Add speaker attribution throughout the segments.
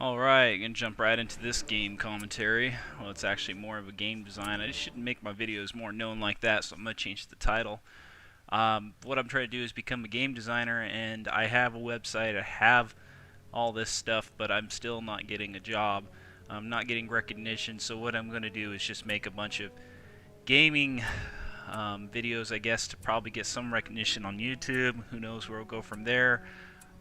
Speaker 1: Alright, gonna jump right into this game commentary. Well, it's actually more of a game design. I just shouldn't make my videos more known like that, so I'm gonna change the title. What I'm trying to do is become a game designer, and I have a website, I have all this stuff, but I'm still not getting a job. I'm not getting recognition, so what I'm gonna do is just make a bunch of gaming videos, I guess, to probably get some recognition on YouTube. Who knows where we'll go from there.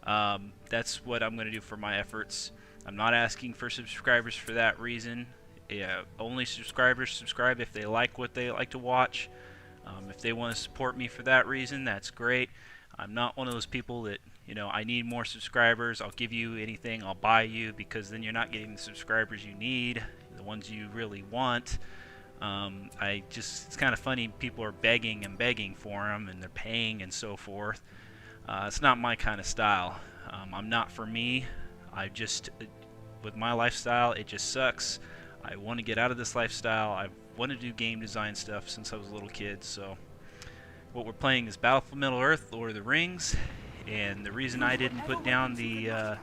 Speaker 1: That's what I'm going to do for my efforts. I'm not asking for subscribers for that reason. Yeah, only subscribers subscribe if they like what they like to watch. If they want to support me for that reason, that's great. I'm not one of those people that, I need more subscribers, I'll give you anything, I'll buy you, because then you're not getting the subscribers you need, the ones you really want. It's kind of funny, people are begging and begging for them, and they're paying and so forth. It's not my kind of style. I'm not for me. With my lifestyle, it just sucks. I want to get out of this lifestyle. I want to do game design stuff since I was a little kid. So, what we're playing is Battlefield Middle-earth, Lord of the Rings, and the reason I didn't put down the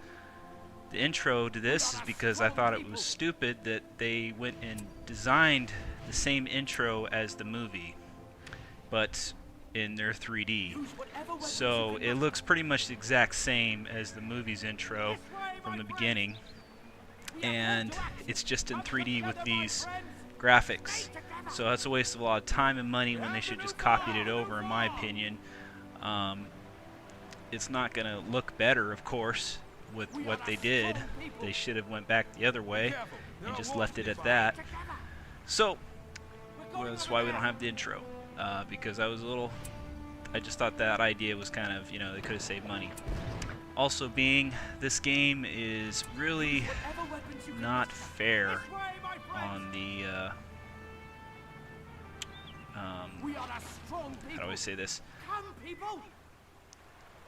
Speaker 1: intro to this is because I thought it was stupid that they went and designed the same intro as the movie, but in their 3D. So it looks pretty much the exact same as the movie's intro from the beginning, and it's just in 3D with these graphics. So that's a waste of a lot of time and money when they should just copied it over, in my opinion. It's not going to look better, of course, with what they did. They should have went back the other way and just left it at that. So that's why we don't have the intro, because I just thought that idea was kind of, they could have saved money. Also being, this game is really not fair on the, how do I say this?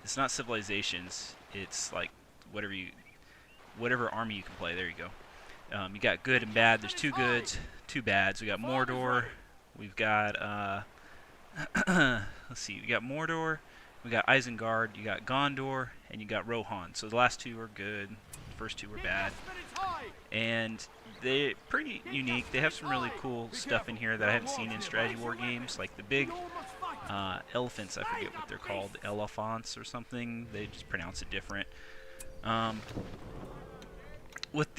Speaker 1: It's not civilizations, it's like whatever army you can play, there you go. You got good and bad, there's two goods, two bads. We got Mordor, we've got, let's see, we got Mordor, we got Isengard, you got Gondor, and you got Rohan. So the last two are good, the first two were bad. And they're pretty unique. They have some really cool stuff in here that I haven't seen in strategy war games, like the big elephants, I forget what they're called, elephants or something, they just pronounce it different. With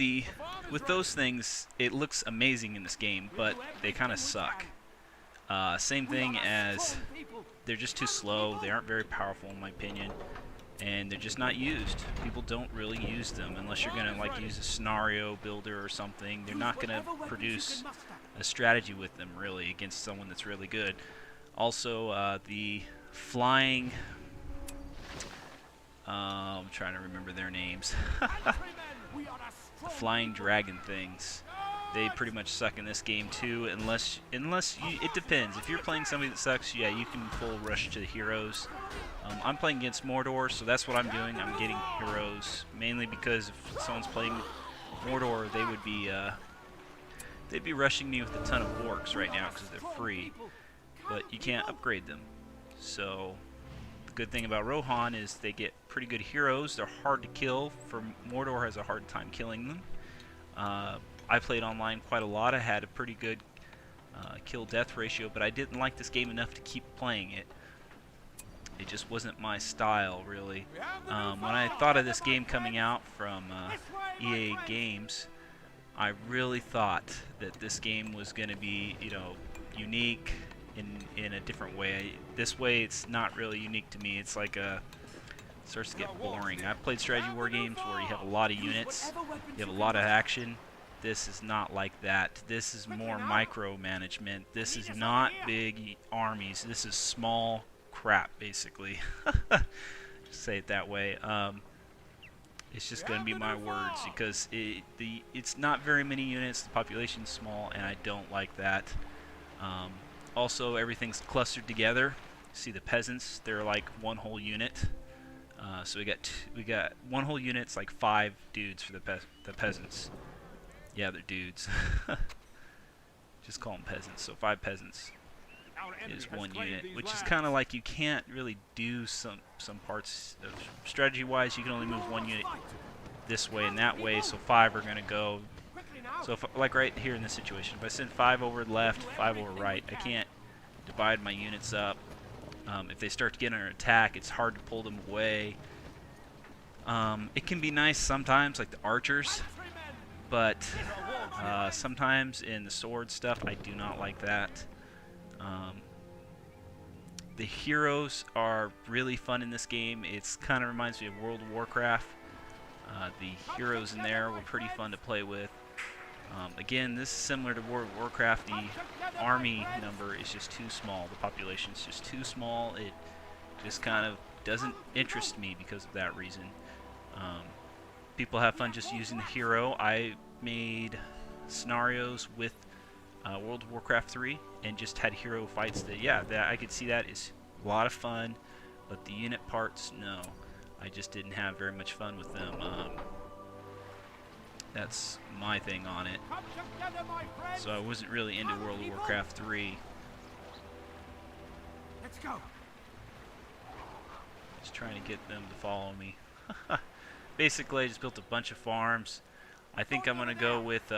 Speaker 1: those things, it looks amazing in this game, but they kind of suck. Same thing as they're just too slow, they aren't very powerful in my opinion, and they're just not used. People don't really use them unless you're going to like use a scenario builder or something. They're not going to produce a strategy with them really against someone that's really good. Also, the flying, I'm trying to remember their names. The flying dragon things, they pretty much suck in this game too, unless you, it depends. If you're playing somebody that sucks, yeah, you can full rush to the heroes. I'm playing against Mordor, so that's what I'm doing. I'm getting heroes, mainly because if someone's playing Mordor, they'd be rushing me with a ton of orcs right now because they're free, but you can't upgrade them. So the good thing about Rohan is they get pretty good heroes. They're hard to kill. Mordor has a hard time killing them. I played online quite a lot. I had a pretty good kill-death ratio, but I didn't like this game enough to keep playing it. It just wasn't my style, really. When I thought of this game coming out from EA Games, I really thought that this game was going to be, unique in a different way. This way, it's not really unique to me. It's like it starts to get boring. I've played strategy war games where you have a lot of units, you have a lot of action. This is not like that. This is more micromanagement. This is not big armies. This is small crap, basically. Just say it that way. It's just going to be my words because it's not very many units. The population's small, and I don't like that. Also, everything's clustered together. See the peasants? They're like one whole unit. So we got one whole unit. It's like 5 dudes for the peasants. Yeah, they're dudes. Just call them peasants. So 5 peasants is one unit, which is kind of like you can't really do some parts of strategy-wise. You can only move one unit this way and that way, so 5 are going to go. So if, like right here in this situation, if I send 5 over left, 5 over right, I can't divide my units up. If they start to get under attack, it's hard to pull them away. It can be nice sometimes, like the archers, but sometimes in the sword stuff, I do not like that. The heroes are really fun in this game. It's kind of reminds me of World of Warcraft. The heroes in there were pretty fun to play with. Again, this is similar to World of Warcraft. The army number is just too small. The population is just too small. It just kind of doesn't interest me because of that reason. People have fun just using the hero. I made scenarios with World of Warcraft 3 and just had hero fights that, yeah, that I could see that is a lot of fun, but the unit parts, no. I just didn't have very much fun with them. That's my thing on it. So I wasn't really into World of Warcraft 3.
Speaker 2: Let's go.
Speaker 1: Just trying to get them to follow me. Basically, I just built a bunch of farms. I think I'm going to go with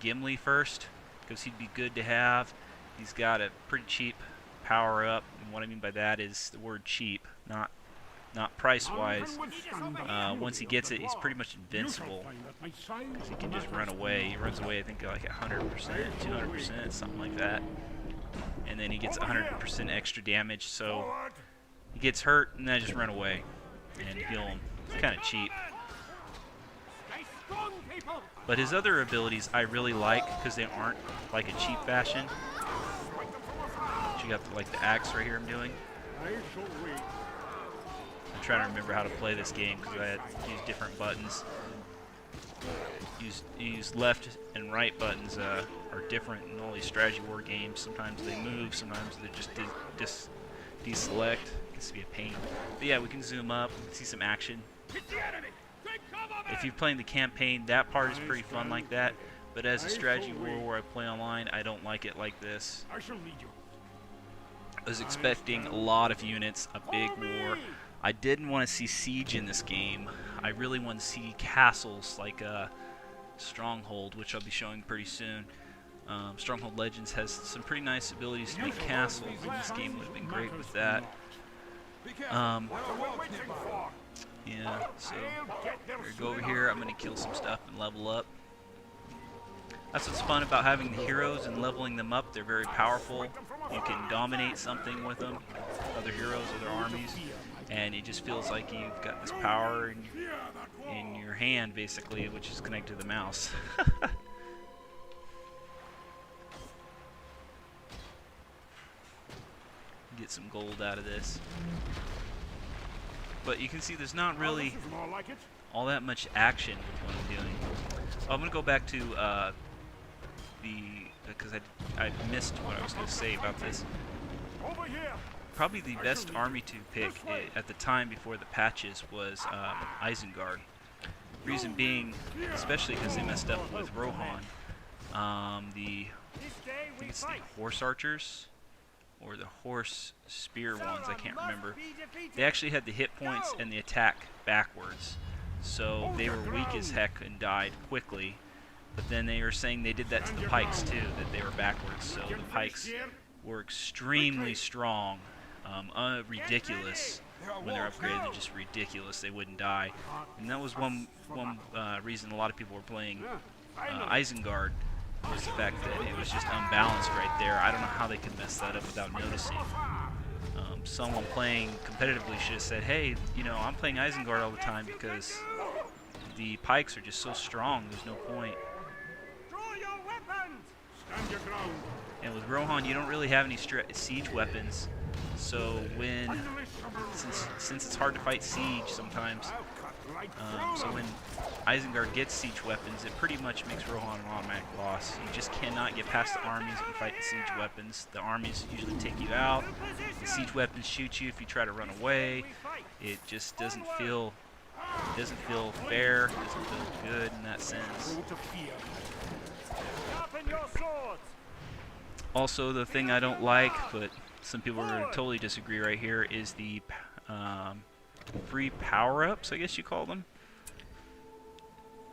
Speaker 1: Gimli first, because he'd be good to have. He's got a pretty cheap power-up, and what I mean by that is the word cheap, not price-wise. Once he gets it, he's pretty much invincible, because he can just run away. He runs away, I think, like 100%, 200%, something like that. And then he gets 100% extra damage, so he gets hurt, and then I just run away and heal him. It's kind of cheap. But his other abilities I really like, because they aren't like a cheap fashion. You got like the axe right here I'm doing. I'm trying to remember how to play this game because I had to use different buttons. Use left and right buttons are different in all these strategy war games. Sometimes they move, sometimes they just deselect. It gets to be a pain. But yeah, we can zoom up, we can see some action. If you're playing the campaign, that part is pretty fun like that. But as a strategy war where I play online, I don't like it like this. I was expecting a lot of units, a big war. I didn't want to see siege in this game. I really want to see castles like Stronghold, which I'll be showing pretty soon. Stronghold Legends has some pretty nice abilities to make castles, and this game would have been great with that. Yeah, so we're going to go over here. I'm going to kill some stuff and level up. That's what's fun about having the heroes and leveling them up. They're very powerful. You can dominate something with them, other heroes, other armies, and it just feels like you've got this power in your hand, basically, which is connected to the mouse. Get some gold out of this. But you can see there's not really all that much action with what I'm doing. Oh, I'm going to go back to because I missed what I was going to say about this. Probably the best army to pick at the time before the patches was Isengard. Reason being, especially because they messed up with Rohan, I think it's the horse archers or the horse spear ones, I can't remember. They actually had the hit points and the attack backwards, so they were weak as heck and died quickly. But then they were saying they did that to the pikes too, that they were backwards. So the pikes were extremely strong, ridiculous. When they're upgraded, they're just ridiculous. They wouldn't die, and that was one reason a lot of people were playing Isengard, was the fact that it was just unbalanced right there. I don't know how they could mess that up without noticing. Someone playing competitively should have said, "Hey, you know, I'm playing Isengard all the time because the pikes are just so strong. There's no point." And with Rohan, you don't really have any siege weapons, so since it's hard to fight siege sometimes, so when Isengard gets siege weapons, it pretty much makes Rohan an automatic loss. You just cannot get past the armies and fight the siege weapons. The armies usually take you out. The siege weapons shoot you if you try to run away. It just doesn't feel fair. It doesn't feel good in that sense. Also, the thing I don't like, but some people are going to totally disagree right here, is the free power-ups, I guess you call them.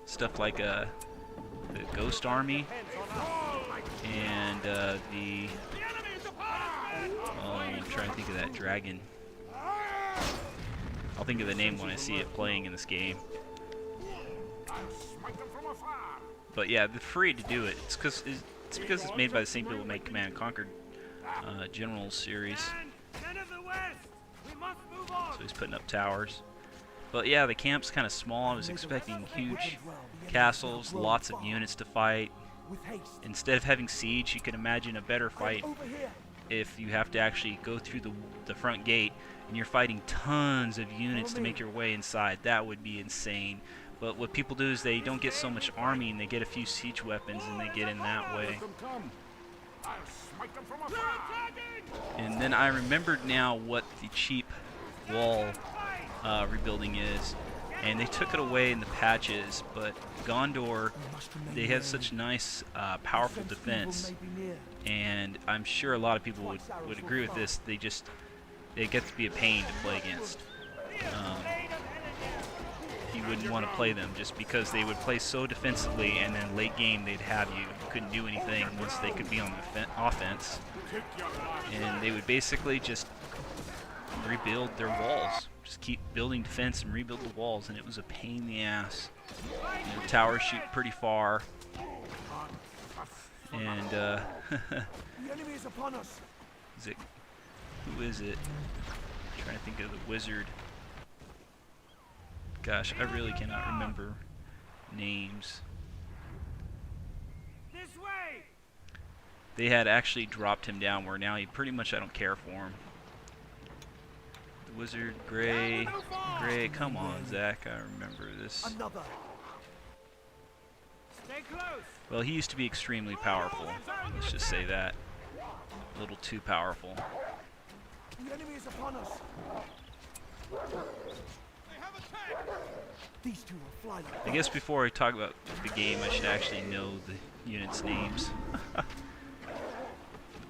Speaker 1: stuff like the Ghost Army and I'm trying to think of that dragon. I'll think of the name when I see it playing in this game. But yeah, they're free to do it. It's because it's made by the same people who make Command and Conquer Generals series. So he's putting up towers. But yeah, the camp's kind of small. I was expecting huge castles, lots of units to fight. Instead of having siege, you can imagine a better fight if you have to actually go through the front gate and you're fighting tons of units to make your way inside. That would be insane. But what people do is they don't get so much army and they get a few siege weapons and they get in that way. And then I remembered now what the cheap wall rebuilding is, and they took it away in the patches, but Gondor, they have such nice powerful defense, and I'm sure a lot of people would agree with this. They get to be a pain to play against. You wouldn't want to play them just because they would play so defensively, and then late game they'd have you. You couldn't do anything once they could be on the offense, and they would basically just rebuild their walls. Just keep building defense and rebuild the walls, and it was a pain in the ass. And the towers shoot pretty far, and
Speaker 2: The enemy is upon us.
Speaker 1: who is it? I'm trying to think of the wizard. Gosh, I really cannot remember names.
Speaker 2: This way.
Speaker 1: They had actually dropped him down where now pretty much I don't care for him. The wizard, Gray, come on, Zach, I remember this.
Speaker 2: Another. Stay close.
Speaker 1: Well, he used to be extremely powerful. Let's just say that. A little too powerful.
Speaker 2: The enemy is upon us. These two will fly like
Speaker 1: I guess before I talk about the game, I should actually know the units' names.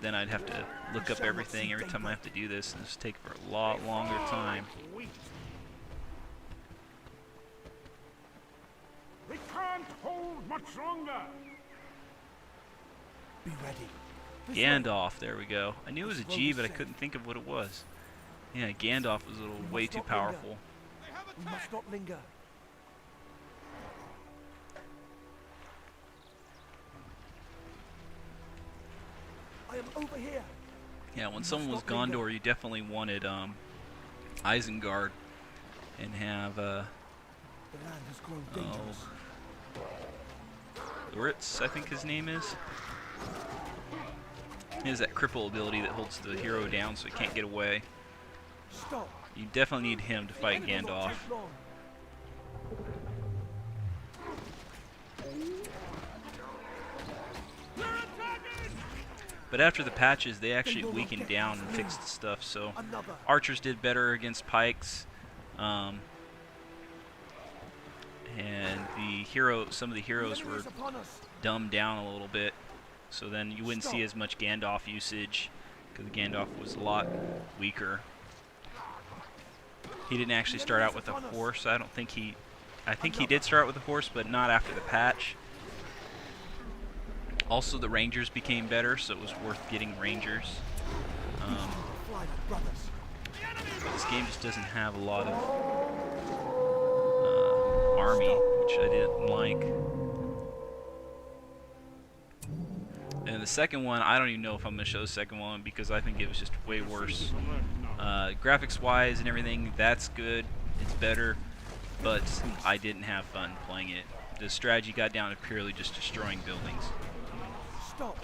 Speaker 1: Then I'd have to look up everything every time I have to do this, and this take for a lot longer time.
Speaker 3: We can't hold much longer.
Speaker 2: Be ready.
Speaker 1: Gandalf, there we go. I knew it was a G, but I couldn't think of what it was. Yeah, Gandalf was a little way too powerful.
Speaker 2: We must not linger. I am over here.
Speaker 1: Yeah, when someone was Gondor, you definitely wanted Isengard and have
Speaker 2: The land has grown dangerous.
Speaker 1: Loritz, I think his name is. He has that cripple ability that holds the hero down so he can't get away.
Speaker 2: Stop.
Speaker 1: You definitely need him to fight Gandalf. But after the patches, they actually weakened down and fixed the stuff, so archers did better against pikes. And some of the heroes were dumbed down a little bit, so then you wouldn't see as much Gandalf usage, because Gandalf was a lot weaker. He didn't actually start out with a horse. I think he did start with a horse, but not after the patch. Also, the Rangers became better, so it was worth getting Rangers. But this game just doesn't have a lot of army, which I didn't like. And the second one, I don't even know if I'm going to show the second one because I think it was just way worse. Graphics-wise and everything, that's good. It's better, but I didn't have fun playing it. The strategy got down to purely just destroying buildings.
Speaker 2: Stop.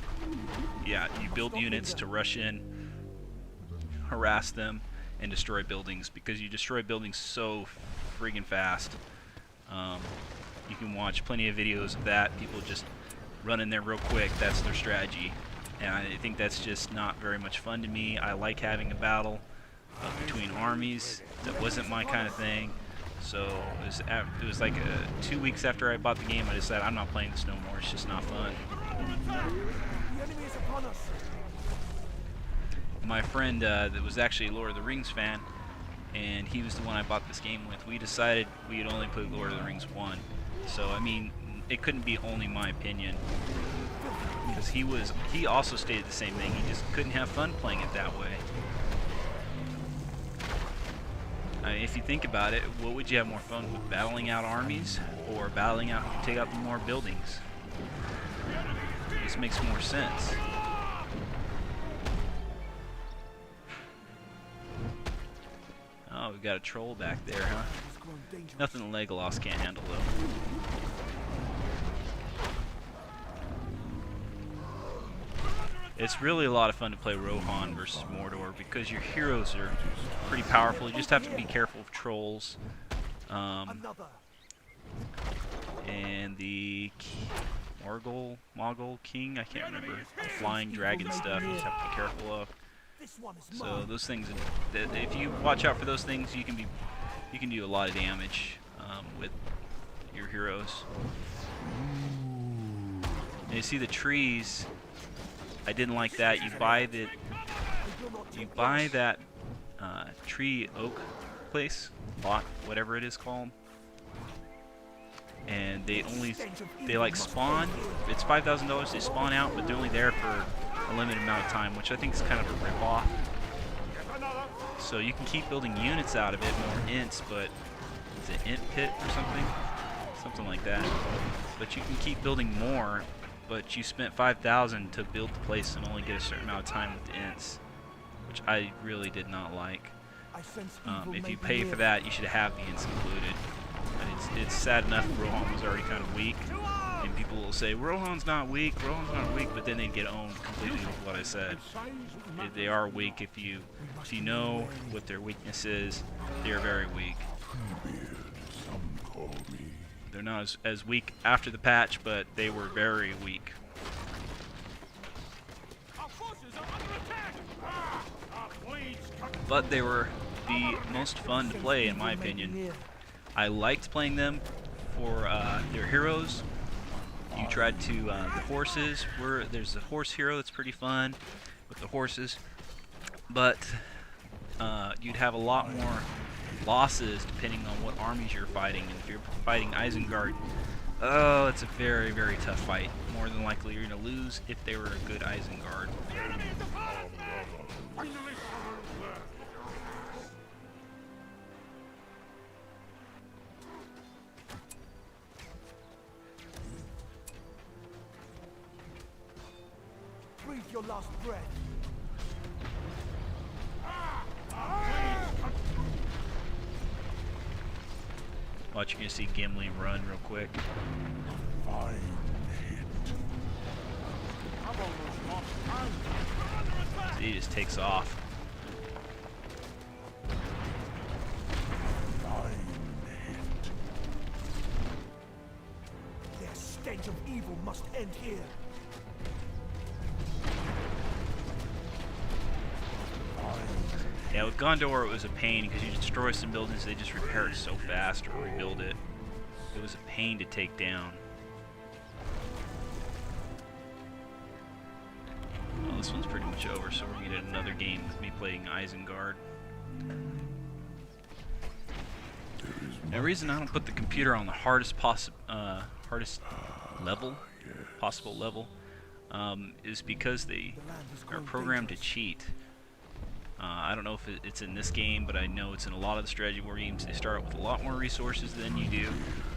Speaker 1: Yeah, you build units to rush in, harass them, and destroy buildings because you destroy buildings so friggin' fast. You can watch plenty of videos of that. People just run in there real quick. That's their strategy. And I think that's just not very much fun to me. I like having a battle between armies. That wasn't my kind of thing. So it was like 2 weeks after I bought the game, I decided I'm not playing this no more. It's just not fun.
Speaker 2: The enemy is upon us.
Speaker 1: My friend that was actually a Lord of the Rings fan, and he was the one I bought this game with, we decided we'd only play Lord of the Rings 1. So I mean, it couldn't be only my opinion, because he also stated the same thing. He just couldn't have fun playing it that way. I mean, if you think about it, what would you have more fun with, battling out armies or battling out take out more buildings? This makes more sense. Oh, we've got a troll back there, huh? Nothing Legolas can't handle, though. It's really a lot of fun to play Rohan versus Mordor because your heroes are pretty powerful. You just have to be careful of trolls. And the Mogul King, I can't remember. The flying dragon stuff you just have to be careful of. So those things, if you watch out for those things, you can do a lot of damage with your heroes. And you see the trees. I didn't like that. You buy that tree oak place, lot, whatever it is called, and they like spawn. It's $5,000. They spawn out, but they're only there for a limited amount of time, which I think is kind of a rip-off. So you can keep building units out of it, more ints, but is it int pit or something like that. But you can keep building more. But you spent $5,000 to build the place and only get a certain amount of time with the ints, which I really did not like. If you pay for that, you should have the ints included. And it's sad enough Rohan was already kind of weak, and people will say Rohan's not weak, but then they get owned completely with what I said. They are weak if you know what their weakness is. They are very weak. They're not as weak after the patch, but they were very weak. But they were the most fun to play, in my opinion. I liked playing them for their heroes. You tried to, the horses there's a horse hero that's pretty fun with the horses, but you'd have a lot more losses depending on what armies you're fighting. And if you're fighting Isengard, oh, it's a very, very tough fight. More than likely you're going to lose if they were a good Isengard.
Speaker 2: Breathe your last breath.
Speaker 1: Watch, you're going to see Gimli run real quick. See, he just takes off.
Speaker 2: Their stench of evil must end here.
Speaker 1: Yeah, with Gondor it was a pain because you destroy some buildings, they just repair it so fast or rebuild it. It was a pain to take down. Well, this one's pretty much over, so we're going to get another game with me playing Isengard. Now, the reason I don't put the computer on the hardest level, possible level, is because they are programmed to cheat. I don't know if it's in this game, but I know it's in a lot of the strategy war games. They start with a lot more resources than you do,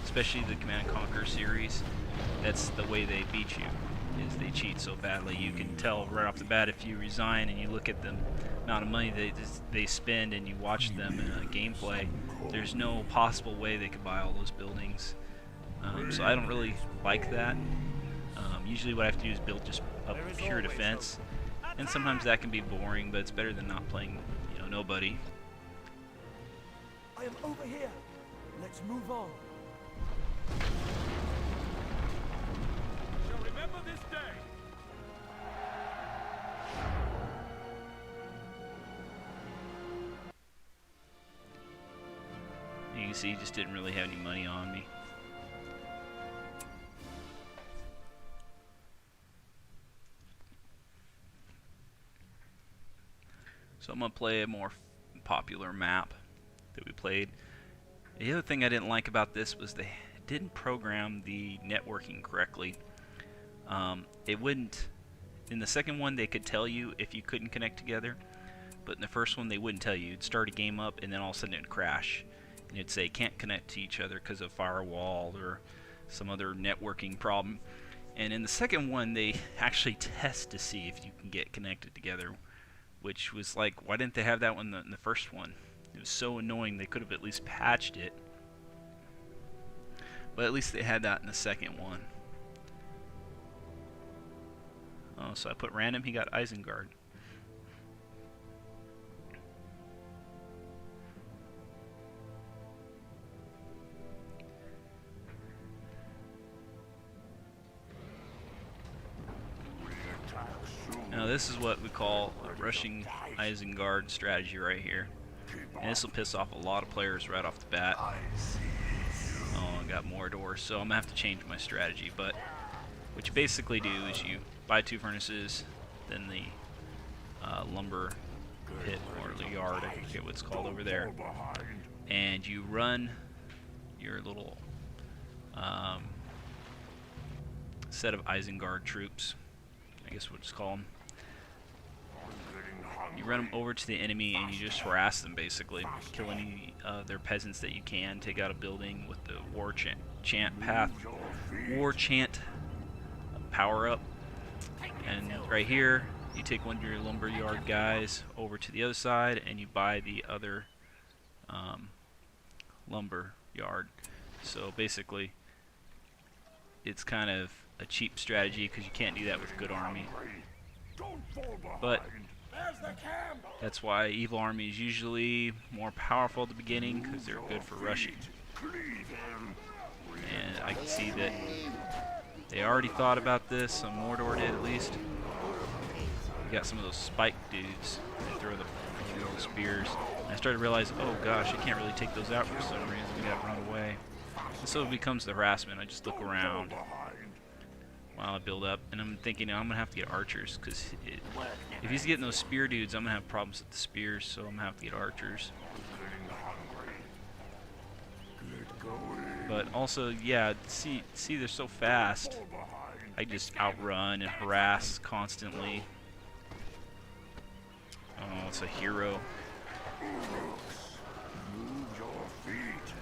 Speaker 1: especially the Command & Conquer series. That's the way they beat you, is they cheat so badly. You can tell right off the bat if you resign and you look at the amount of money they spend and you watch them in a gameplay, there's no possible way they could buy all those buildings. So I don't really like that. Usually what I have to do is build just a pure defense. And sometimes that can be boring, but it's better than not playing, nobody.
Speaker 2: I am over here. Let's move on.
Speaker 3: Shall remember this day.
Speaker 1: You can see he just didn't really have any money on me. So I'm going to play a more popular map that we played. The other thing I didn't like about this was they didn't program the networking correctly. It wouldn't. In the second one, they could tell you if you couldn't connect together, but in the first one, they wouldn't tell you. It'd start a game up, and then all of a sudden it'd crash, and it'd say can't connect to each other because of firewall or some other networking problem. And in the second one, they actually test to see if you can get connected together, which was like, why didn't they have that one in the first one? It was so annoying. They could have at least patched it, but at least they had that in the second one. Oh, so I put random, he got Isengard. Now this is what we call a rushing Isengard strategy right here. And this will piss off a lot of players right off the bat. Oh, I got Mordor, so I'm going to have to change my strategy. But what you basically do is you buy 2 furnaces, then the lumber pit or the yard, I forget what it's called over there, and you run your little set of Isengard troops, I guess we'll just call them. You run them over to the enemy and you just harass them basically. Kill any their peasants that you can. Take out a building with the war chant power up. And right here, you take one of your lumberyard guys over to the other side and you buy the other lumber yard. So basically, it's kind of a cheap strategy because you can't do that with good army. But that's why evil army is usually more powerful at the beginning, because they're good for rushing. And I can see that they already thought about this, some Mordor did at least. You got some of those spike dudes that throw the little spears. And I started to realize, oh gosh, I can't really take those out for some reason. We gotta run away. And so it becomes the harassment. I just look around while I build up, and I'm thinking I'm gonna have to get archers, because if he's getting those spear dudes, I'm gonna have problems with the spears, so I'm gonna have to get archers. But also, yeah, see they're so fast. I just outrun and harass constantly. Oh, it's a hero.
Speaker 3: Move your feet.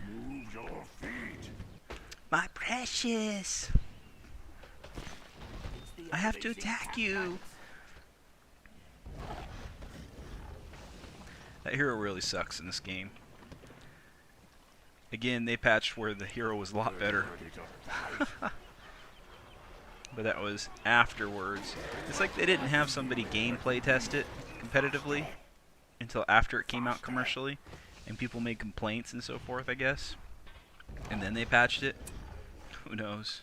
Speaker 3: Move your feet.
Speaker 1: My precious! I have to attack you! That hero really sucks in this game. Again, they patched where the hero was a lot better. But that was afterwards. It's like they didn't have somebody gameplay test it competitively until after it came out commercially, and people made complaints and so forth, I guess. And then they patched it. Who knows?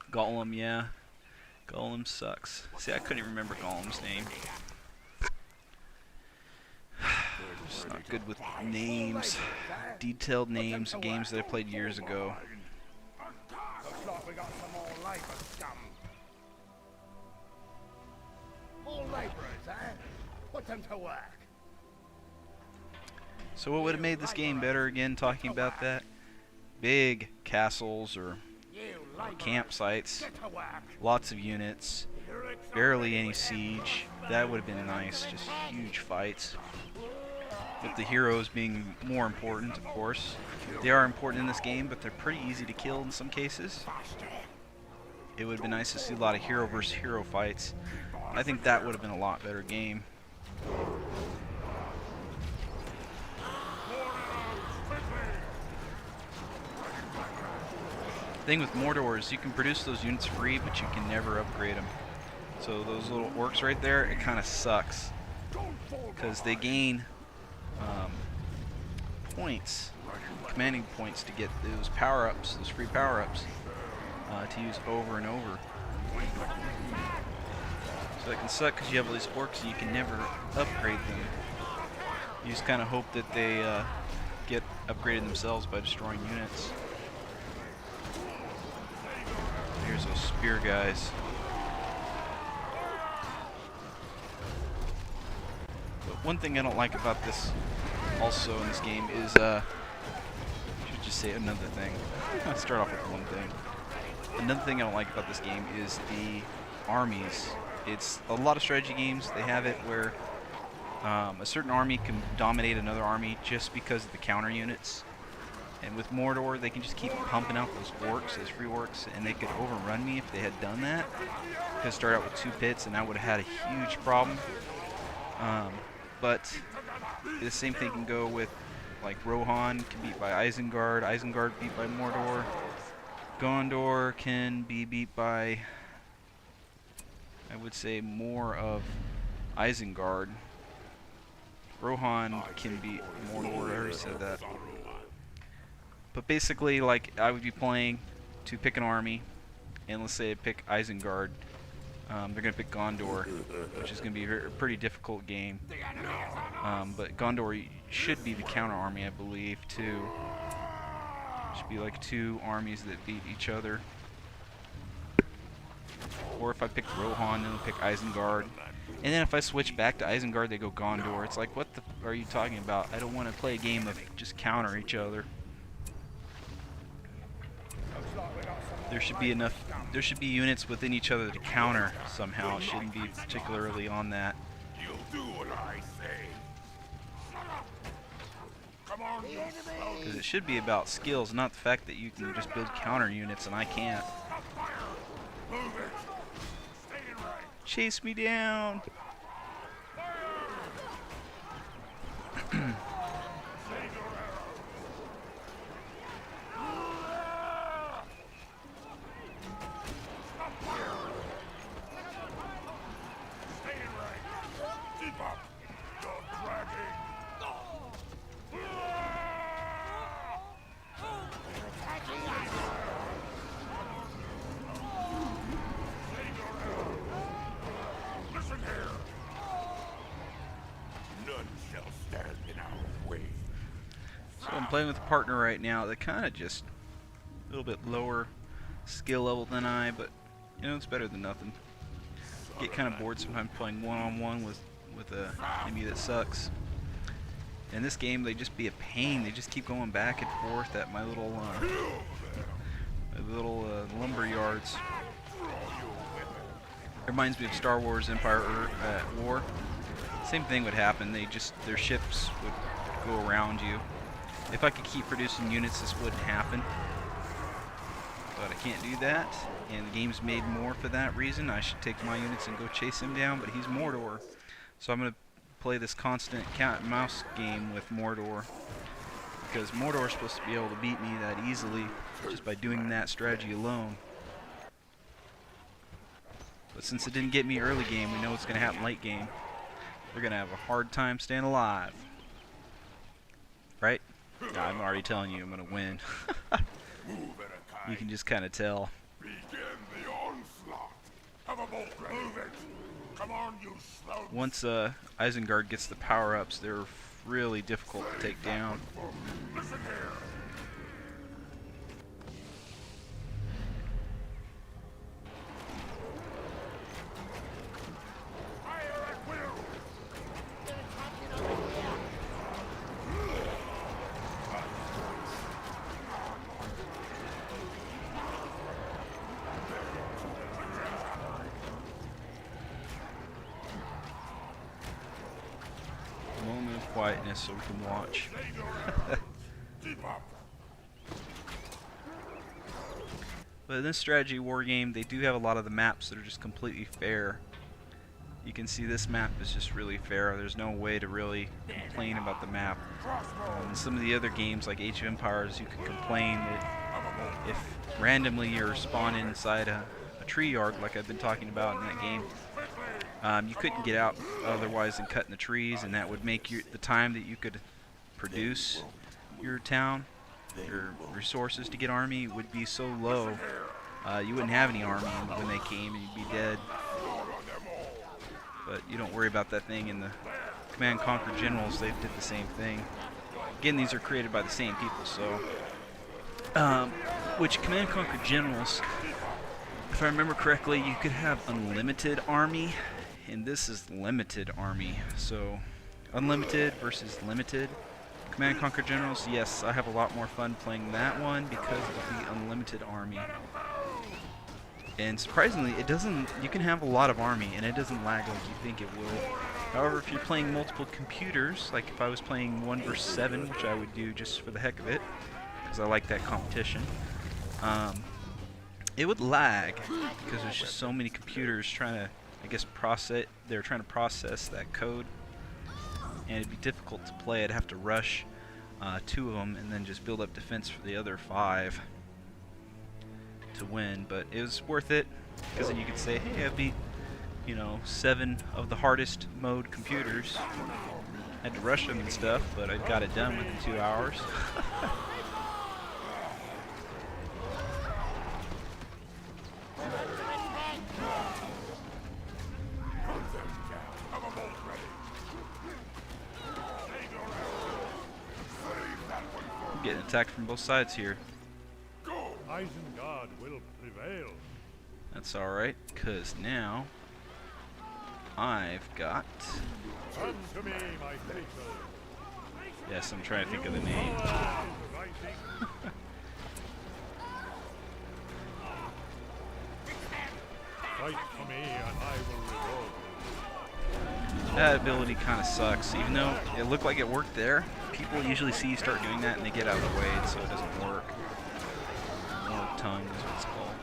Speaker 1: Gollum, yeah. Gollum sucks. See, I couldn't even remember Gollum's name. Just not good with names. Detailed names of games that I played years ago.
Speaker 3: Looks like we got some more labor scum. More laborers, eh? Put them to work.
Speaker 1: So what would have made this game better, again, talking about that? Big castles or campsites, lots of units, barely any siege. That would have been nice, just huge fights. With the heroes being more important, of course. They are important in this game, but they're pretty easy to kill in some cases. It would have been nice to see a lot of hero versus hero fights. I think that would have been a lot better game. The thing with Mordor is you can produce those units free, but you can never upgrade them. So those little orcs right there, it kind of sucks, because they gain points, commanding points, to get those power-ups, those free power-ups, to use over and over. So it can suck because you have all these orcs and you can never upgrade them. You just kind of hope that they get upgraded themselves by destroying units. Here's those spear guys. But one thing I don't like about this also in this game is, should just say another thing. Let's start off with one thing. Another thing I don't like about this game is the armies. It's a lot of strategy games. They have it where a certain army can dominate another army just because of the counter units. And with Mordor, they can just keep pumping out those orcs, those free orcs, and they could overrun me if they had done that. Could start out with 2 pits, and I would have had a huge problem. But the same thing can go with, like, Rohan can be beat by Isengard, Isengard beat by Mordor, Gondor can be beat by, I would say, more of Isengard. Rohan can beat Mordor, I already said that. But basically, like, I would be playing to pick an army, and let's say I pick Isengard. They're going to pick Gondor, which is going to be a pretty difficult game. But Gondor should be the counter army, I believe, too. Should be like 2 armies that beat each other. Or if I pick Rohan, then I'll pick Isengard. And then if I switch back to Isengard, they go Gondor. It's like, what the are you talking about? I don't want to play a game of just counter each other. There should be enough. There should be units within each other to counter somehow. It shouldn't be particularly on that.
Speaker 3: You'll do what I say. Come on, you slow.
Speaker 1: Because it should be about skills, not the fact that you can just build counter units and I can't.
Speaker 3: Move it. Stay in rank.
Speaker 1: Chase me down. So I'm playing with a partner right now that kind of just a little bit lower skill level than I, but you know, it's better than nothing. Get kind of bored sometimes playing one-on-one with a enemy that sucks. In this game, they just be a pain. They just keep going back and forth at my little lumber yards. It reminds me of Star Wars Empire War. Same thing would happen. Their ships would go around you. If I could keep producing units, this wouldn't happen. But I can't do that, and the game's made more for that reason. I should take my units and go chase him down, but he's Mordor. So I'm going to play this constant cat and mouse game with Mordor, because Mordor's supposed to be able to beat me that easily just by doing that strategy alone. But since it didn't get me early game, we know what's going to happen late game. We're going to have a hard time staying alive. Right? Yeah, I'm already telling you I'm going to win. You can just kind of tell.
Speaker 3: Begin the onslaught. Have a bolt ready. Move it. Come on, you slow.
Speaker 1: Once Isengard gets the power-ups, they're really difficult to take down.
Speaker 3: Listen here. Fire at will.
Speaker 1: A moment of quietness so we can watch.
Speaker 3: Keep up.
Speaker 1: But in this strategy war game, they do have a lot of the maps that are just completely fair. You can see this map is just really fair. There's no way to really complain about the map. In some of the other games, like Age of Empires, you can complain that if randomly you're spawned inside a tree yard, like I've been talking about in that game, you couldn't get out otherwise than cutting the trees, and that would make the time that you could produce your town, your resources to get army would be so low, you wouldn't have any army when they came and you'd be dead. But you don't worry about that thing. In the Command & Conquer Generals, they did the same thing. Again, these are created by the same people, so which Command & Conquer Generals, if I remember correctly, you could have unlimited army, and this is limited army. So unlimited versus limited. Command and Conquer Generals, yes, I have a lot more fun playing that one because of the unlimited army. And surprisingly, it doesn't, you can have a lot of army and it doesn't lag like you think it will. However, if you're playing multiple computers, like if I was playing 1 versus 7, which I would do just for the heck of it, because I like that competition, it would lag because there's just so many computers trying to, I guess, they're trying to process that code, and it'd be difficult to play. I'd have to rush 2 of them and then just build up defense for the other 5 to win. But it was worth it because then you could say, hey, I beat, you know, 7 of the hardest mode computers. Had to rush them and stuff, but I got it done within 2 hours. Getting attacked from both sides here.
Speaker 3: Isengard will prevail.
Speaker 1: That's alright, because now I've got...
Speaker 3: Come to me, my faithful.
Speaker 1: Yes, I'm trying to think of the name.
Speaker 3: Fight for me and I will reward you.
Speaker 1: That ability kind of sucks, even though it looked like it worked there. People usually see you start doing that and they get out of the way, so it doesn't work. More tongue is what it's called.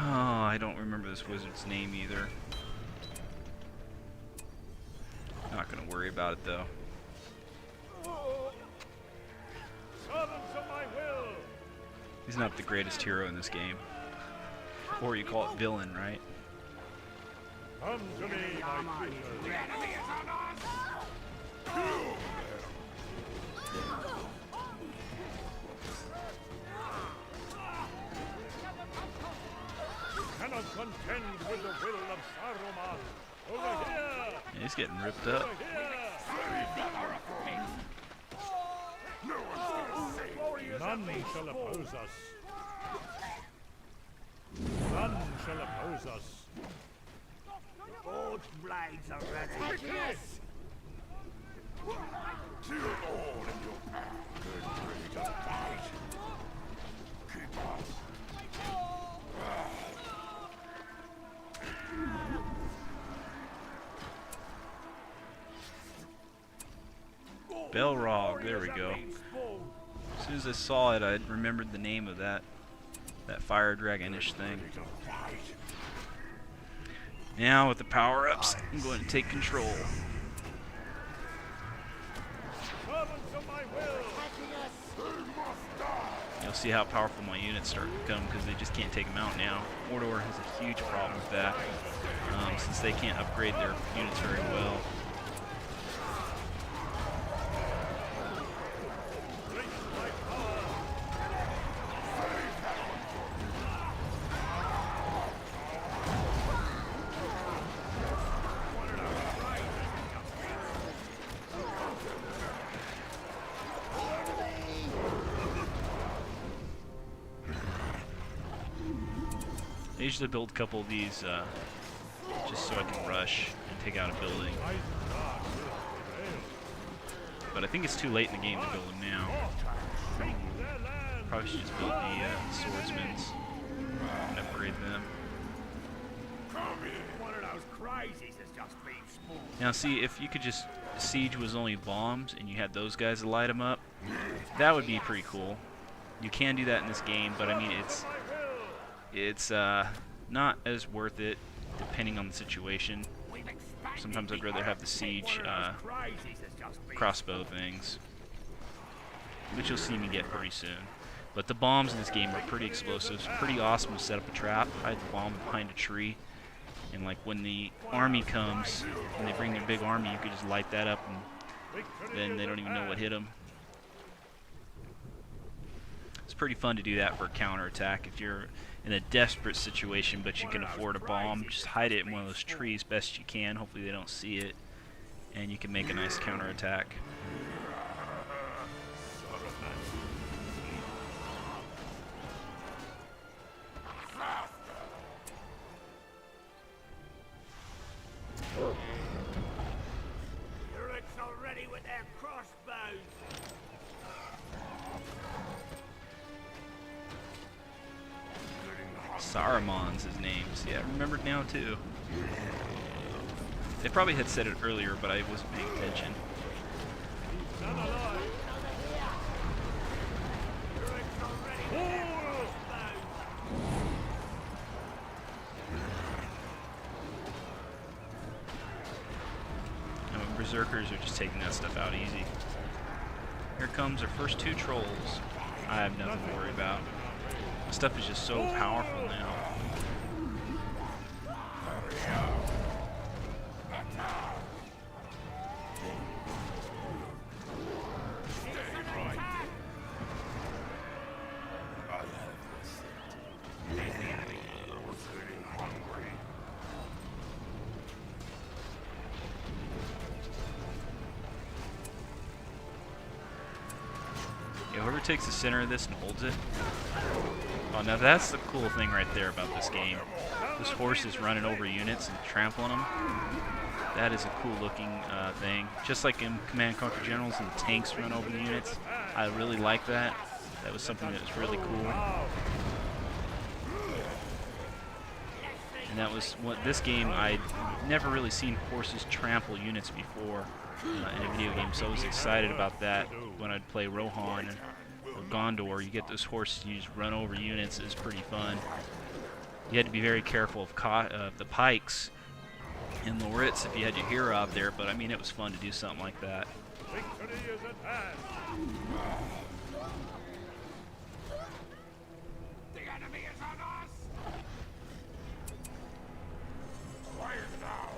Speaker 1: Oh, I don't remember this wizard's name either. Not gonna worry about it though.
Speaker 3: Servants of my will.
Speaker 1: He's not the greatest hero in this game. Or you call it villain, right?
Speaker 3: Come to me, my faithful. Cannot contend with the will of Saruman. Over here!
Speaker 1: Yeah, he's getting ripped up.
Speaker 3: Over here! None shall oppose us. None shall oppose us.
Speaker 2: Forged blades are ready.
Speaker 3: Kill all in your path. Good breed of fight. Keep us.
Speaker 1: Belrog, there we go. As soon as I saw it, I remembered the name of that fire dragonish thing. Now with the power-ups, I'm going to take control. You'll see how powerful my units start to become because they just can't take them out now. Mordor has a huge problem with that since they can't upgrade their units very well. I usually build a couple of these just so I can rush and take out a building. But I think it's too late in the game to build them now. Probably should just build the swordsmans and upgrade them. Now see, if you could just, siege was only bombs and you had those guys to light them up, that would be pretty cool. You can do that in this game, but I mean it's not as worth it depending on the situation. Sometimes I'd rather have the siege crossbow things, which you'll see me get pretty soon. But the bombs in this game are pretty explosive. It's pretty awesome to set up a trap, hide the bomb behind a tree, and like when the army comes and they bring their big army, you can just light that up and then they don't even know what hit them. It's pretty fun to do that for a counterattack. If you're in a desperate situation but you can afford a bomb, just hide it in one of those trees best you can. Hopefully they don't see it, and you can make a nice counterattack. Saruman's his name. See, I remembered now too. They probably had said it earlier, but I wasn't paying attention. Berserkers are just taking that stuff out easy. Here comes our first 2 trolls. I have nothing to worry about. This stuff is just so powerful now. Whoever takes the center of this and holds it. Oh, now that's the cool thing right there about this game. This horse is running over units and trampling them. That is a cool looking thing. Just like in Command & Conquer Generals and the tanks run over the units. I really like that. That was something that was really cool. And that was what this game, I'd never really seen horses trample units before in a video game, so I was excited about that when I'd play Rohan or Gondor. You get those horses, you just run over units. It's pretty fun. You had to be very careful of the pikes and Loritz if you had your hero out there, but I mean, it was fun to do something like that.
Speaker 3: Victory is at hand. The enemy is on us. Quiet now.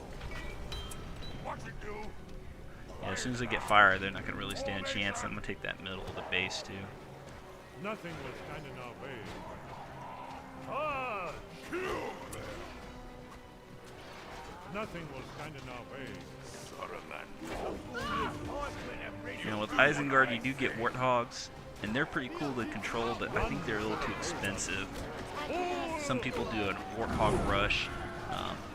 Speaker 3: Watch it do.
Speaker 1: Yeah, as soon as they get fire, they're not going to really stand a chance. I'm going to take that middle of the base too.
Speaker 3: Nothing will stand in our way. Charge! Nothing will stand in our way.
Speaker 1: You know, with Isengard, you do get warthogs, and they're pretty cool to control, but I think they're a little too expensive. Some people do a warthog rush.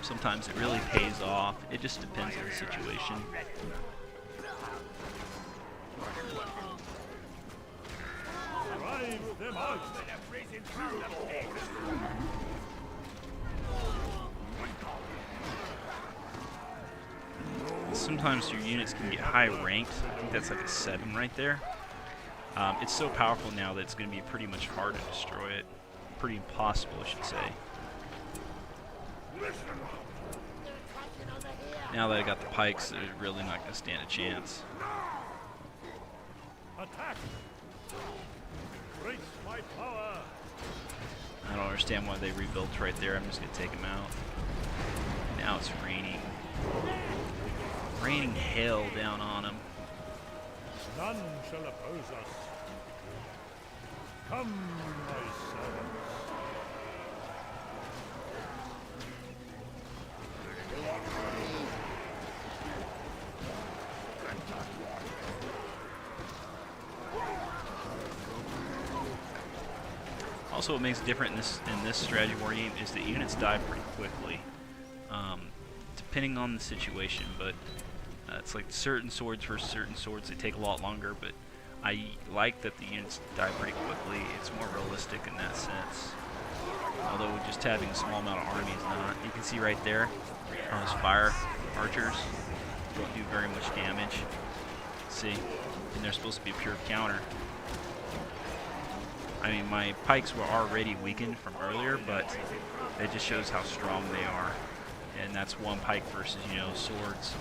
Speaker 1: Sometimes it really pays off. It just depends on the situation.
Speaker 3: Drive them out!
Speaker 1: Sometimes your units can get high ranked. I think that's like a 7 right there. It's so powerful now that it's going to be pretty much hard to destroy it. Pretty impossible, I should say. Now that I got the pikes, they're really not going to stand a chance.
Speaker 3: Attack! Embrace my power!
Speaker 1: I don't understand why they rebuilt right there. I'm just going to take them out. Now it's raining. Raining hell down on them.
Speaker 3: None shall oppose us. Come, my servants.
Speaker 1: Also, what makes it different in this strategy war game is that units die pretty quickly, depending on the situation. But it's like certain swords versus certain swords; they take a lot longer. But I like that the units die pretty quickly. It's more realistic in that sense. Although just having a small amount of army is not. You can see right there, those fire archers don't do very much damage. See, and they're supposed to be a pure counter. I mean, my pikes were already weakened from earlier, but it just shows how strong they are. And that's 1 pike versus, you know, swords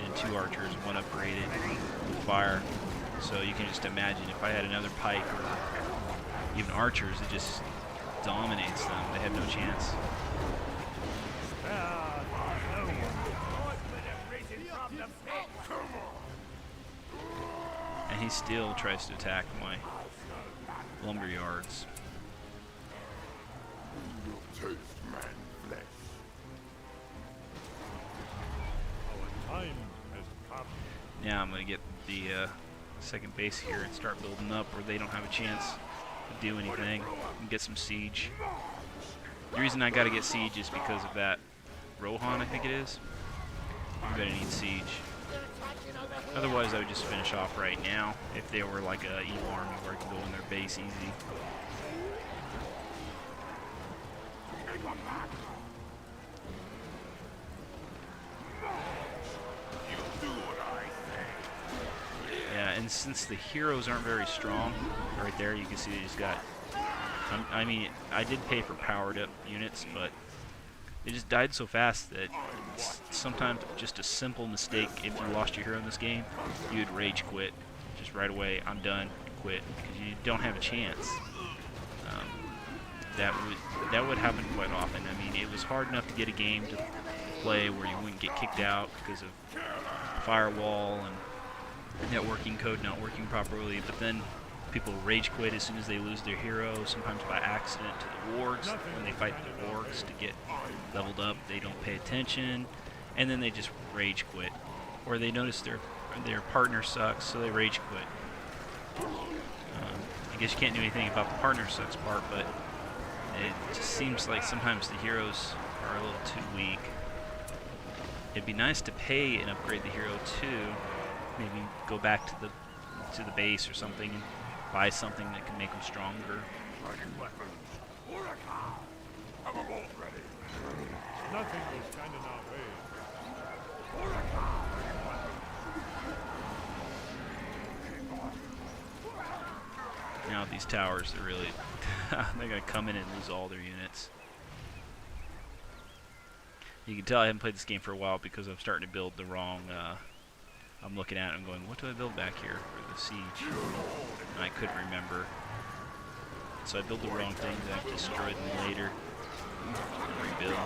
Speaker 1: and 2 archers, 1 upgraded with fire. So you can just imagine if I had another pike or even archers, it just dominates them. They have no chance. And he still tries to attack my lumber yards.
Speaker 3: Taste man flesh. Our time has come.
Speaker 1: Now I'm going to get the second base here and start building up where they don't have a chance to do anything and get some siege. The reason I got to get siege is because of that Rohan, I think it is. I'm going to need siege. Otherwise, I would just finish off right now if they were like a evil army where I could go in their base easy. And since the heroes aren't very strong, right there you can see they just got... I mean, I did pay for powered up units, but they just died so fast that sometimes just a simple mistake, if you lost your hero in this game, you'd rage quit. Just right away, I'm done, quit, because you don't have a chance. That would happen quite often. I mean, it was hard enough to get a game to play where you wouldn't get kicked out because of firewall and networking code not working properly, but then people rage quit as soon as they lose their hero, sometimes by accident to the wargs. When they fight the wargs to get leveled up, they don't pay attention, and then they just rage quit. Or they notice their partner sucks, so they rage quit. I guess you can't do anything about the partner sucks part, but it just seems like sometimes the heroes are a little too weak. It'd be nice to pay and upgrade the hero too. Maybe go back to the base or something and buy something that can make them stronger.
Speaker 3: Have a bolt ready.
Speaker 4: Nothing will stand in our way.
Speaker 1: Now these towers are really they're gonna come in and lose all their units. You can tell I haven't played this game for a while because I'm starting to build the wrong I'm looking at it and going, what do I build back here for the siege? And I couldn't remember. So I built the wrong things, I have to destroy them later and rebuild.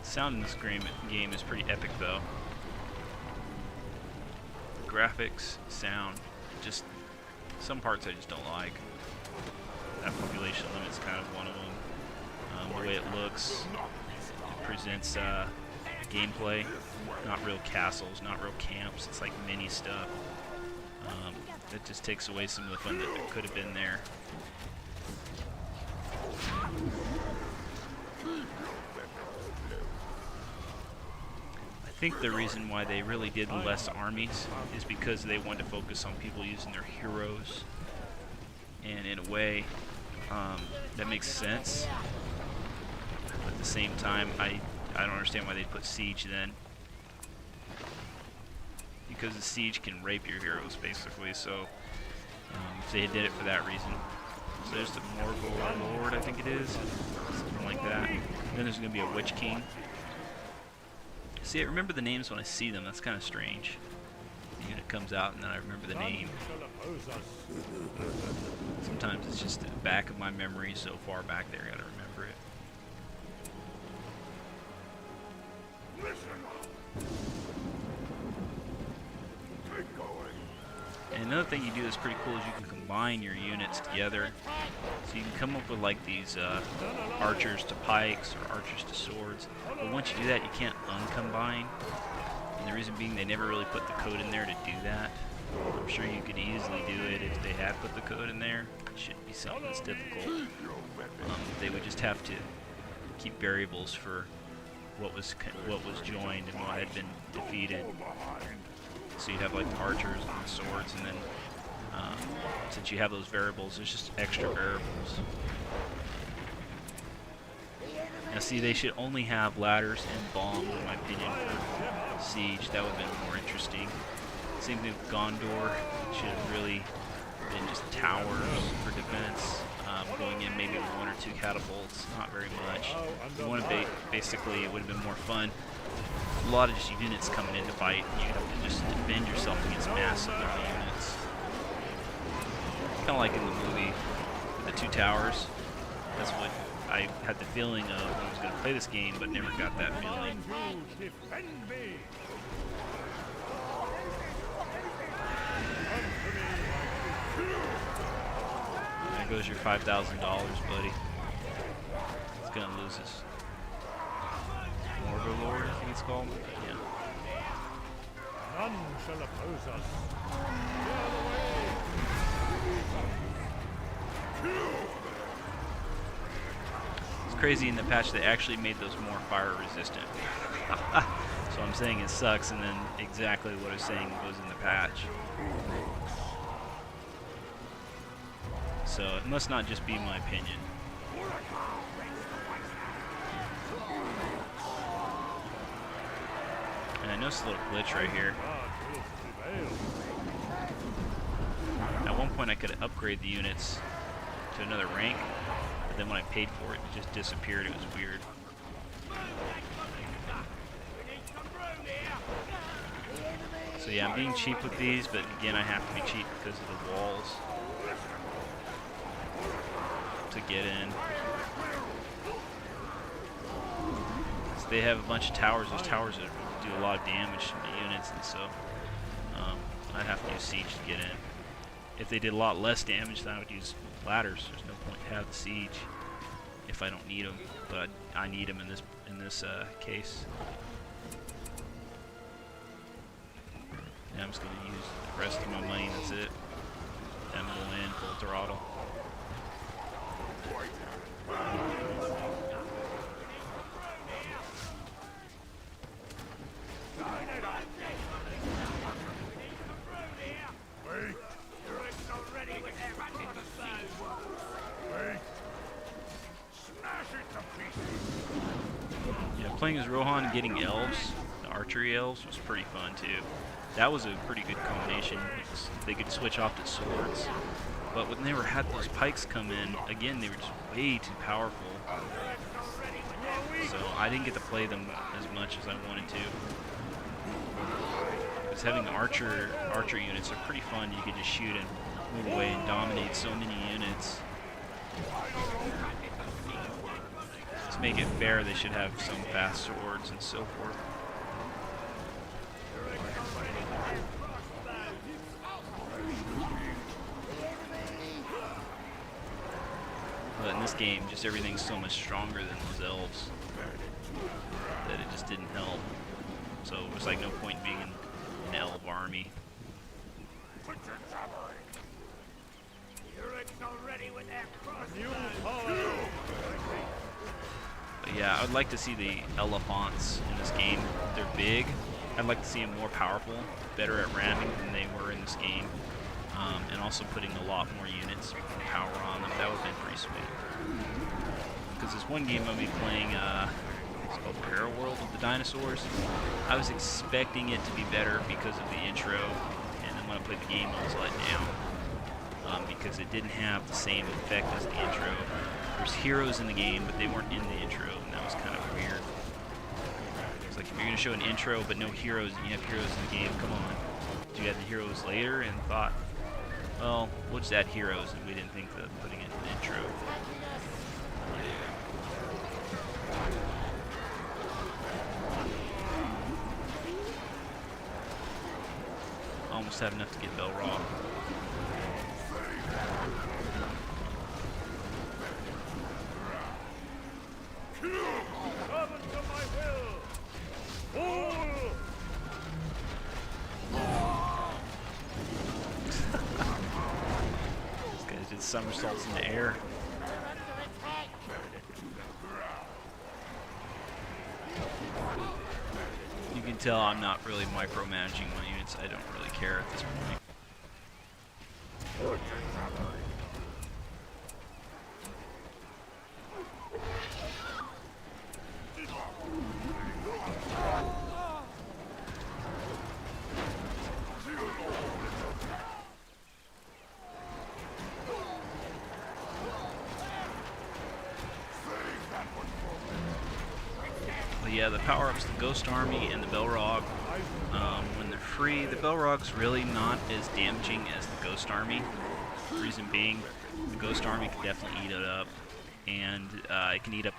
Speaker 1: Sound in this game is pretty epic though. Graphics, sound, just some parts I just don't like. That population limit's kind of one of them. The way it looks, it presents gameplay, not real castles, not real camps. It's like mini stuff. It just takes away some of the fun that could have been there. I think the reason why they really did less armies is because they wanted to focus on people using their heroes, and in a way that makes sense, but at the same time I don't understand why they put siege then, because the siege can rape your heroes basically, so if they did it for that reason. So there's the Morgul Lord, I think it is, something like that. And then there's going to be a Witch King. See, I remember the names when I see them. That's kind of strange. The unit comes out and then I remember the name. Sometimes it's just the back of my memory, so far back there I gotta remember it.
Speaker 3: Keep going.
Speaker 1: And another thing you do that's pretty cool is you can combine your units together. So you can come up with like these archers to pikes or archers to swords. But once you do that, you can't uncombine. And the reason being they never really put the code in there to do that. I'm sure you could easily do it if they had put the code in there. It shouldn't be something that's difficult. They would just have to keep variables for what was joined and what had been defeated. So you'd have like the archers and the swords, and then since you have those variables, there's just extra variables. Now see, they should only have ladders and bombs, in my opinion, for siege. That would have been more interesting. Same thing with Gondor. It should have really been just towers for defense. Going in maybe with 1 or 2 catapults, not very much. You want to basically, it would have been more fun. A lot of just units coming in to fight. You have to just defend yourself against massive units. Kind of like in the movie with the 2 towers. That's what I had the feeling of when I was going to play this game, but never got that feeling. There goes your $5,000, buddy. He's going to lose his Morgul Lord, I think it's called. Yeah.
Speaker 4: None shall oppose us. Clear the way!
Speaker 1: It's crazy in the patch they actually made those more fire resistant. So I'm saying it sucks, and then exactly what I was saying was in the patch. So it must not just be my opinion. And I noticed a little glitch right here.
Speaker 4: God will prevail.
Speaker 1: At one point I could upgrade the units to another rank, but then when I paid for it, it just disappeared. It was weird. So yeah, I'm being cheap with these, but again, I have to be cheap because of the walls to get in. So they have a bunch of towers. Those towers do a lot of damage to the units, and so I have to use siege to get in. If they did a lot less damage, then I would use ladders. There's no point to have the siege if I don't need them, but I need them in this case. And I'm just going to use the rest of my money. That's it. I'm going in full throttle. Yeah, playing as Rohan and getting elves, the archery elves, was pretty fun too. That was a pretty good combination. They could switch off to swords, but when they had those pikes come in, again, they were just way too powerful. So I didn't get to play them as much as I wanted to. Because having archer units are pretty fun. You can just shoot and move away and dominate so many units. To make it fair, they should have some fast swords and so forth. But in this game, just everything's so much stronger than those elves that it just didn't help. So it was like no point in being in an elf army. But yeah, I'd like to see the elephants in this game. They're big. I'd like to see them more powerful, better at ramming than they were in this game. And also putting a lot more units and power on them. That would have been pretty sweet. Because this one game I'll be playing, it's called Paraworld with the dinosaurs. I was expecting it to be better because of the intro, and then when I played the game I was let down. Because it didn't have the same effect as the intro. There's heroes in the game, but they weren't in the intro, and that was kind of weird. It's like, if you're going to show an intro but no heroes, and you have heroes in the game, come on. You had the heroes later and thought, well, we'll just add heroes, and we didn't think of putting it in the intro. Almost have enough to get Belrog. These guys did somersaults in the air. You can tell I'm not really micromanaging my units. I don't really care at this point. But yeah, the power-ups, the Ghost Army and the Belrog, when they're free, the Belrog's really not as damaging as the Ghost Army. Reason being, the Ghost Army can definitely eat it up, and it can eat up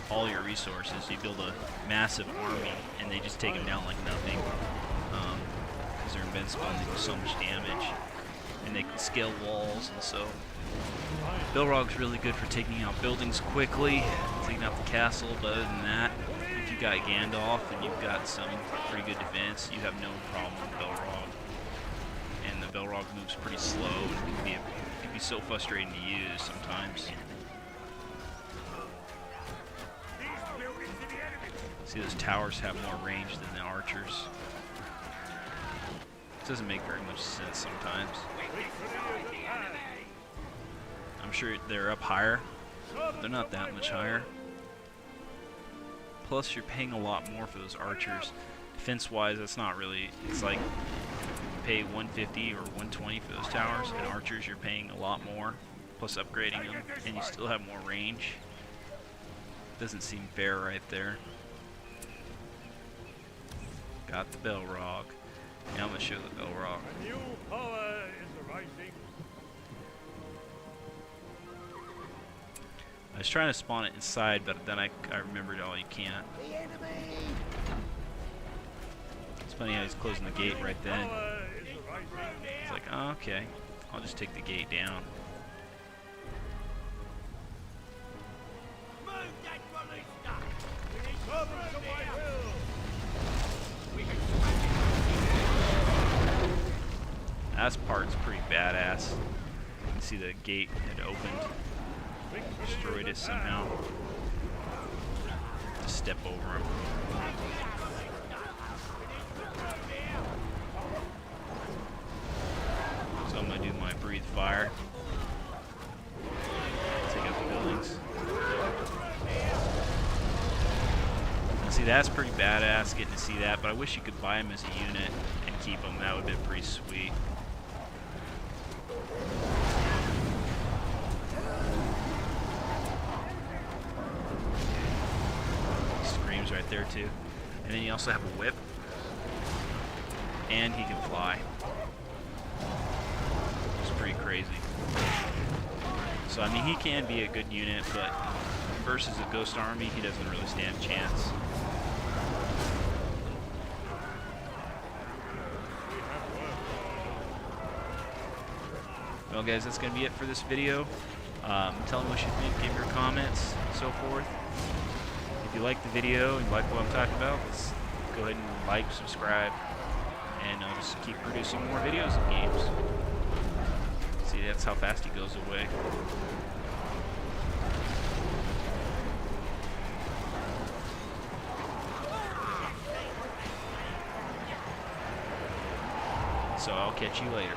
Speaker 1: all your resources. You build a massive army, and they just take them down like nothing, because they're invincible and they do so much damage, and they can scale walls, and so Belrog's really good for taking out buildings quickly, taking out the castle, but other than that, if you got Gandalf and you've got some pretty good defense, you have no problem with Belrog. And the Belrog moves pretty slow and can be so frustrating to use sometimes. See, those towers have more range than the archers. It doesn't make very much sense sometimes. I'm sure they're up higher, but they're not that much higher. Plus, you're paying a lot more for those archers. Defense-wise, that's not really. It's like you pay 150 or 120 for those towers, and archers you're paying a lot more. Plus upgrading them, and you still have more range. Doesn't seem fair right there. Got the Belrog. Now I'm gonna show the Belrog.
Speaker 4: A new power is arising.
Speaker 1: I was trying to spawn it inside, but then I remembered, oh, you can't. It's funny how he's closing the gate right then.
Speaker 4: Power is arising.
Speaker 1: It's like, oh, okay, I'll just take the gate down.
Speaker 4: Servants of my will.
Speaker 1: That part's pretty badass. You can see the gate had opened. Destroyed it somehow. Just step over him. So I'm gonna do my breathe fire. Take out the buildings. Now see, that's pretty badass getting to see that, but I wish you could buy him as a unit and keep him. That would have been pretty sweet. Right there too, and then you also have a whip, and he can fly. It's pretty crazy. So I mean, he can be a good unit, but versus a ghost army, he doesn't really stand a chance. Well, guys, that's gonna be it for this video. Tell me what you think, give your comments, and so forth. If you like the video and you like what I'm talking about, let's go ahead and like, subscribe, and I'll just keep producing more videos of games. See, that's how fast he goes away. So I'll catch you later.